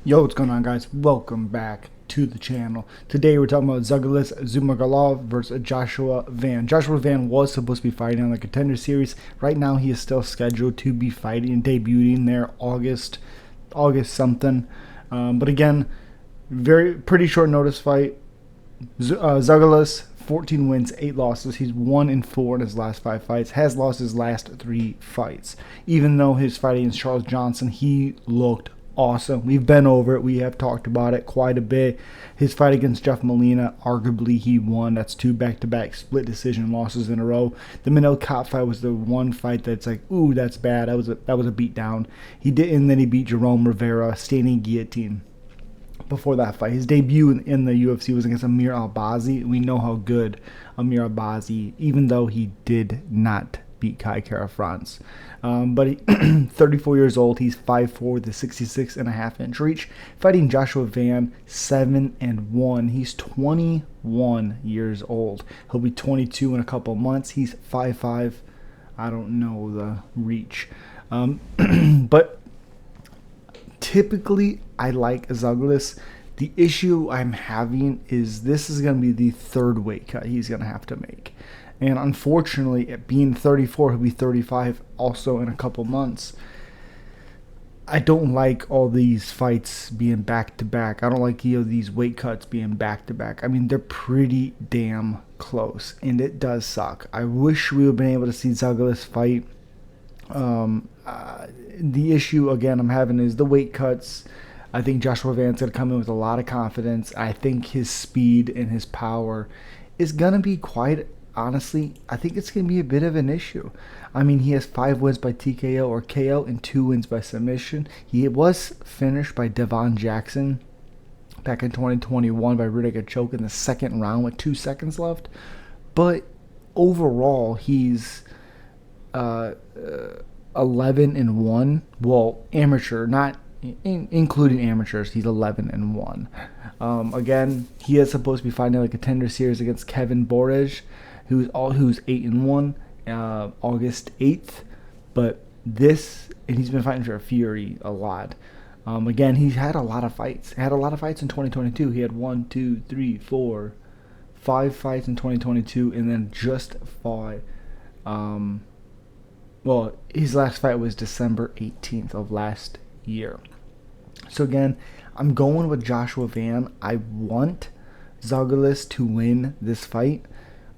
Yo, what's going on, guys? Welcome back to the channel. Today we're talking about Zhalgas Zhumagulov versus Joshua Van. Joshua Van was supposed to be fighting on the Contender Series. Right now he is still scheduled to be fighting and debuting there August something. But again, pretty short notice fight. Zhalgas 14 wins, 8 losses. He's 1-4 in his last 5 fights. Has lost his last 3 fights. Even though his fight against Charles Johnson, he looked awesome. We've been over it. We have talked about it quite a bit. His fight against Jeff Molina, arguably he won. That's 2 back-to-back split decision losses in a row. The Manel Kape fight was the one fight that's like, ooh, that's bad. That was a beatdown. He did, and then he beat Jerome Rivera, standing guillotine. Before that fight, his debut in the UFC was against Amir Albazi. We know how good Amir Albazi, even though he did not beat Kai Kara-France. But he 34 years old. He's 5'4" with a 66.5-inch reach. Fighting Joshua Van, 7-1. He's 21 years old. He'll be 22 in a couple months. He's 5'5". I don't know the reach. But typically, I like Zhalgas. The issue I'm having is this is going to be the 3rd weight cut he's going to have to make. And unfortunately, at being 34, he'll be 35 also in a couple months. I don't like all these fights being back-to-back. I don't like these weight cuts being back-to-back. I mean, they're pretty damn close, and it does suck. I wish we would have been able to see Zhalgas fight. The issue, again, I'm having is the weight cuts. I think Joshua Van's going to come in with a lot of confidence. I think his speed and his power is going to be quite... Honestly, I think it's going to be a bit of an issue. I mean, he has 5 wins by TKO or KO and 2 wins by submission. He was finished by Devon Jackson back in 2021 by rear-naked choke in the 2nd round with 2 seconds left. But overall, he's 11-1. Well, amateur, not including amateurs, he's 11-1. Again, he is supposed to be fighting like a Contender Series against Kevin Borges, who's 8-1, August 8th. But and he's been fighting for Fury a lot. Again, he's had a lot of fights. He had a lot of fights in 2022. He had 5 fights in 2022, and then just fought. Well, his last fight was December 18th of last year. So again, I'm going with Joshua Van. I want Zhalgas to win this fight,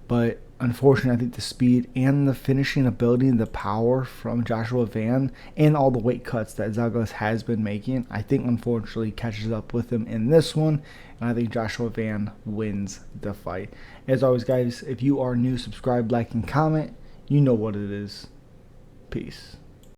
but unfortunately, I think the speed and the finishing ability and the power from Joshua Van and all the weight cuts that Zhalgas has been making, I think unfortunately catches up with him in this one, and I think Joshua Van wins the fight. As always, guys, if you are new, subscribe, like, and comment. You know what it is. Peace.